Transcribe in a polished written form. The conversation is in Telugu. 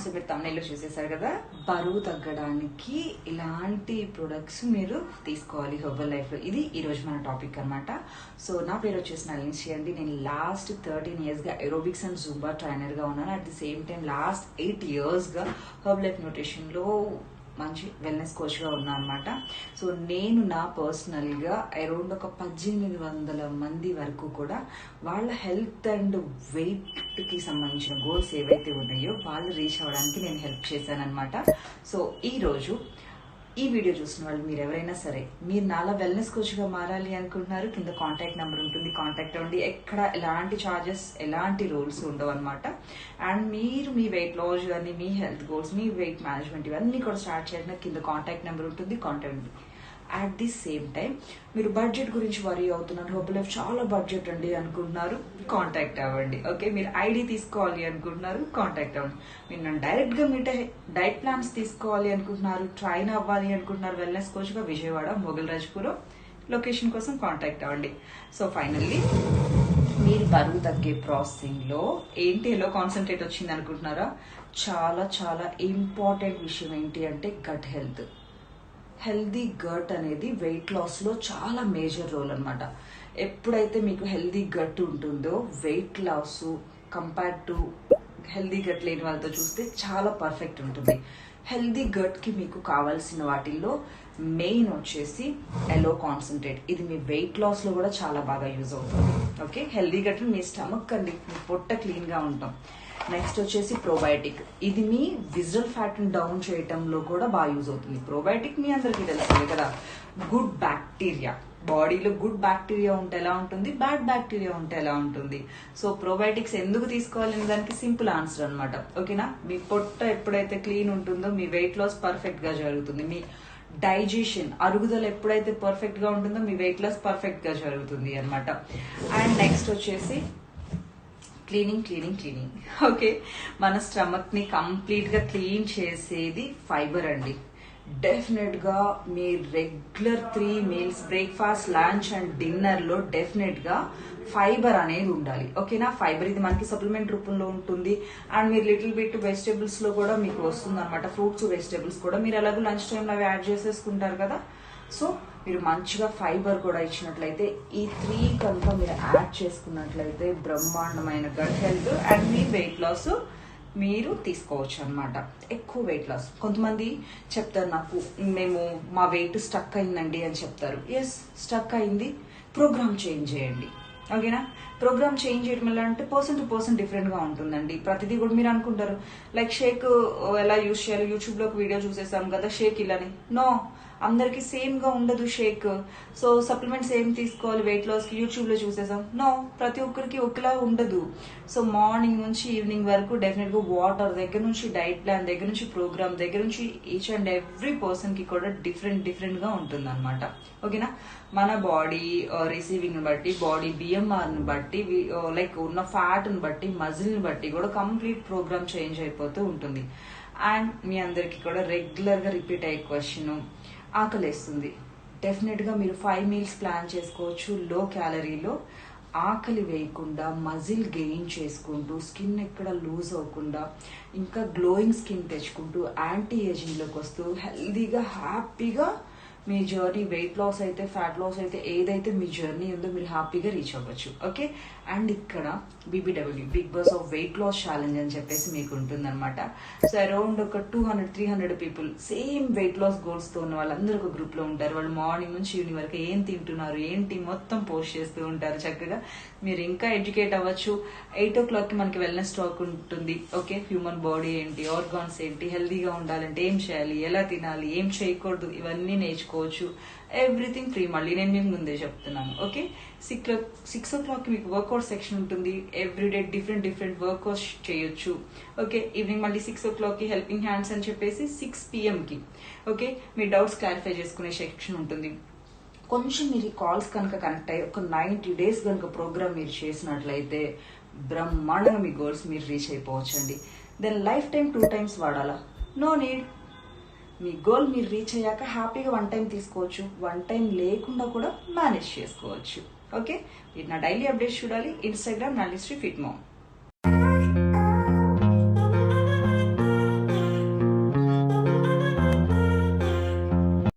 సో మీరు తమిళలో చూసేసారు కదా, బరువు తగ్గడానికి ఇలాంటి ప్రొడక్ట్స్ మీరు తీసుకోవాలి హెర్బల్ లైఫ్లో. ఇది ఈరోజు మన టాపిక్ అనమాట. సో నా పేరు వచ్చేసి నలిన్షి అండి. నేను లాస్ట్ 13 yearsగా ఏరోబిక్స్ అండ్ జూంబా ట్రైనర్గా ఉన్నాను. At the same time last 8 yearsగా హెర్బల్ లైఫ్ న్యూట్రిషన్లో మంచి వెల్నెస్ కోచ్గా ఉన్నా అనమాట. సో నేను నా పర్సనల్గా అరౌండ్ ఒక 1800 మంది వరకు కూడా వాళ్ళ హెల్త్ అండ్ వెయిట్కి సంబంధించిన గోల్స్ ఏవైతే ఉన్నాయో వాళ్ళు రీచ్ అవ్వడానికి నేను హెల్ప్ చేశాను అనమాట. సో ఈరోజు ఈ వీడియో చూసిన వాళ్ళు మీరు ఎవరైనా సరే మీరు నాలా వెల్నెస్ కోచ్గా మారాలి అనుకుంటున్నారు, కింద కాంటాక్ట్ నెంబర్ ఉంటుంది, కాంటాక్ట్ అవ్వండి. ఎక్కడ ఎలాంటి ఛార్జెస్ ఎలాంటి రూల్స్ ఉండవు అనమాట. అండ్ మీరు మీ వెయిట్ లాస్ కానీ మీ హెల్త్ గోల్స్ మీ వెయిట్ మేనేజ్మెంట్ ఇవన్నీ కూడా స్టార్ట్ చేయడానికి కింద కాంటాక్ట్ నెంబర్ ఉంటుంది, contact. At the same time మీరు బడ్జెట్ గురించి వరీ అవుతున్నారు, హెర్బల్ లైఫ్ చాలా బడ్జెట్ అండి అనుకుంటున్నారు, కాంటాక్ట్ అవ్వండి. ఓకే, మీరు ఐడి తీసుకోవాలి అనుకుంటున్నారు, కాంటాక్ట్ అవ్వండి. మీరు నన్ను డైరెక్ట్గా మీట్ డైట్ ప్లాన్స్ తీసుకోవాలి అనుకుంటున్నారు, ట్రైన్ అవ్వాలి అనుకుంటున్నారు వెల్నెస్ కోచ్గా, విజయవాడ మొగల్ రాజ్పురం లొకేషన్ కోసం కాంటాక్ట్ అవ్వండి. సో ఫైనల్లీ మీరు బరువు తగ్గే ప్రాసెసింగ్లో ఏంటి ఎలా కాన్సన్ట్రేట్ వచ్చింది అనుకుంటున్నారా? చాలా చాలా ఇంపార్టెంట్ విషయం ఏంటి అంటే గట్ హెల్త్. హెల్దీ గట్ అనేది వెయిట్ లాస్లో చాలా మేజర్ రోల్ అనమాట. ఎప్పుడైతే మీకు హెల్దీ గట్ ఉంటుందో weight loss compare to healthy gut లేని వాళ్ళతో చూస్తే చాలా పర్ఫెక్ట్ ఉంటుంది. హెల్దీ గట్కి మీకు కావాల్సిన వాటిల్లో మెయిన్ వచ్చేసి ఎలో కాన్సన్ట్రేట్. ఇది మీ వెయిట్ లాస్లో కూడా చాలా బాగా యూజ్ అవుతుంది. ఓకే, హెల్దీ గట్ మీ స్టమక్ అండి, మీ పొట్ట క్లీన్గా ఉంటాం. నెక్స్ట్ వచ్చేసి ప్రోబయోటిక్. ఇది మీ విజువల్ ఫ్యాట్ డౌన్ చేయటంలో కూడా బాగా యూజ్ అవుతుంది. ప్రోబయోటిక్ మీ అందరికీ తెలుస్తుంది కదా, గుడ్ బ్యాక్టీరియా. బాడీలో గుడ్ బ్యాక్టీరియా ఉంటే ఎలా ఉంటుంది, బ్యాడ్ బ్యాక్టీరియా ఉంటే ఎలా ఉంటుంది. సో ప్రోబయోటిక్స్ ఎందుకు తీసుకోవాలనే దానికి సింపుల్ ఆన్సర్ అనమాట. ఓకేనా, మీ పొట్ట ఎప్పుడైతే క్లీన్ ఉంటుందో మీ వెయిట్ లాస్ పర్ఫెక్ట్ గా జరుగుతుంది. మీ డైజెషన్ అరుగుదల ఎప్పుడైతే పర్ఫెక్ట్ గా ఉంటుందో మీ వెయిట్ లాస్ పర్ఫెక్ట్ గా జరుగుతుంది అనమాట. అండ్ నెక్స్ట్ వచ్చేసి క్లీనింగ్. ఓకే, మన స్టమక్ ని కంప్లీట్ గా క్లీన్ చేసేది ఫైబర్ అండి. డెఫినెట్ గా మీ regular 3 meals breakfast, lunch and dinner లో డెఫినెట్ గా ఫైబర్ అనేది ఉండాలి. ఓకేనా, ఫైబర్ ఇది మనకి సప్లిమెంట్ రూపంలో ఉంటుంది. అండ్ మీరు లిటిల్ బిట్ వెజిటేబుల్స్ లో కూడా మీకు వస్తుంది అనమాట. ఫ్రూట్స్ వెజిటేబుల్స్ కూడా మీరు ఎలాగో లంచ్ టైంలో అవి యాడ్ చేసేసుకుంటారు కదా. సో మీరు మంచిగా ఫైబర్ కూడా ఇచ్చినట్లయితే ఈ 3 కనుక మీరు యాడ్ చేసుకున్నట్లయితే బ్రహ్మాండమైన గట్ హెల్త్ అండ్ మీ వెయిట్ లాస్ మీరు తీసుకోవచ్చు అనమాట. ఎక్కువ వెయిట్ లాస్. కొంతమంది చెప్తారు నాకు, మేము మా వెయిట్ స్టక్ అయిందండి అని చెప్తారు. ఎస్, స్టక్ అయింది, ప్రోగ్రామ్ చేంజ్ చేయండి. ఓకేనా, ప్రోగ్రామ్ చేంజ్ చేయడం ఎలా అంటే పర్సన్ టు పర్సన్ డిఫరెంట్ గా ఉంటుందండి. ప్రతిదీ కూడా మీరు అనుకుంటారు లైక్ షేక్ ఎలా యూజ్ చేయాలి, యూట్యూబ్ లో వీడియో చూసేసాం కదా షేక్ ఇలాని. నో, అందరికి సేమ్ గా ఉండదు షేక్. సో సప్లిమెంట్స్ ఏం తీసుకోవాలి వెయిట్ లాస్ కి యూట్యూబ్ లో చూసేసాం. నో, ప్రతి ఒక్కరికి ఒకలా ఉండదు. సో మార్నింగ్ నుంచి ఈవినింగ్ వరకు డెఫినెట్ గా వాటర్ దగ్గర నుంచి డైట్ ప్లాన్ దగ్గర నుంచి ప్రోగ్రామ్ దగ్గర నుంచి ఈచ్ అండ్ ఎవ్రీ పర్సన్ కి కూడా డిఫరెంట్ గా ఉంటుంది అనమాట. ఓకేనా, మన బాడీ రిసీవింగ్ ని బట్టి, బాడీ బిఎంఆర్ ని బట్టి, లైక్ ఉన్న ఫ్యాట్ ని బట్టి, మజిల్ ని బట్టి కూడా కంప్లీట్ ప్రోగ్రామ్ చేంజ్ అయిపోతూ ఉంటుంది. అండ్ మీ అందరికి కూడా రెగ్యులర్ గా రిపీట్ అయ్యే క్వశ్చన్, ఆకలిస్తుంది. డెఫినెట్ గా మీరు 5 meals ప్లాన్ చేసుకోవచ్చు. లో క్యాలరీలో ఆకలి వేయకుండా మజిల్ గెయిన్ చేసుకుంటూ స్కిన్ ఎక్కడ లూజ్ అవ్వకుండా ఇంకా గ్లోయింగ్ స్కిన్ తెచ్చుకుంటూ యాంటీ ఏజింగ్ లోకి వస్తూ హెల్దీగా హ్యాపీగా మీ జర్నీ వెయిట్ లాస్ అయితే ఫ్యాట్ లాస్ అయితే ఏదైతే మీ జర్నీ ఉందో మీరు హ్యాపీగా రీచ్ అవ్వచ్చు. ఓకే, అండ్ ఇక్కడ BBW big boss of weight loss challenge అని చెప్పేసి మీకు ఉంటుంది అనమాట. సో అరౌండ్ ఒక 200-300 people same weight loss goals తో ఉన్న వాళ్ళందరూ ఒక గ్రూప్ లో ఉంటారు. వాళ్ళు మార్నింగ్ నుంచి ఈవినింగ్ వరకు ఏం తింటున్నారు ఏంటి మొత్తం పోస్ట్ చేస్తూ ఉంటారు. చక్కగా మీరు ఇంకా ఎడ్యుకేట్ అవ్వచ్చు. 8 o'clock కి మనకి వెల్నెస్ టాక్ ఉంటుంది. ఓకే, హ్యూమన్ బాడీ ఏంటి, ఆర్గాన్స్ ఏంటి, హెల్దీగా ఉండాలంటే ఏం చేయాలి, ఎలా తినాలి, ఏం చేయకూడదు, ఇవన్నీ నేర్చుకోవచ్చు. Everything free. మళ్ళీ నేను మీకు ముందే చెప్తున్నాను. ఓకే, 6 o'clock కి మీకు వర్కౌట్ సెక్షన్ ఉంటుంది. ఎవ్రీడే డిఫరెంట్ వర్కౌట్స్ చేయొచ్చు. ఓకే, ఈవినింగ్ మళ్ళీ 6 o'clock కి హెల్పింగ్ హ్యాండ్స్ అని చెప్పేసి 6 PM కి ఓకే మీ డౌట్స్ క్లారిఫై చేసుకునే సెక్షన్ ఉంటుంది. కొంచెం మీరు కాల్స్ కనుక కనెక్ట్ అయ్యి ఒక 90 days కనుక ప్రోగ్రామ్ మీరు చేసినట్లయితే బ్రహ్మాండంగా మీ గోల్స్ మీరు రీచ్ అయిపోవచ్చండి. దెన్ లైఫ్ టైం 2 times వాడాలా? No need. మీ గోల్ మీరు రీచ్ అయ్యాక హ్యాపీగా 1 time తీసుకోవచ్చు. 1 time లేకుండా కూడా మేనేజ్ చేసుకోవచ్చు. ఓకే, మీరు నా డైలీ అప్డేట్స్ చూడాలి. Instagram Nalinshri fit ma'am.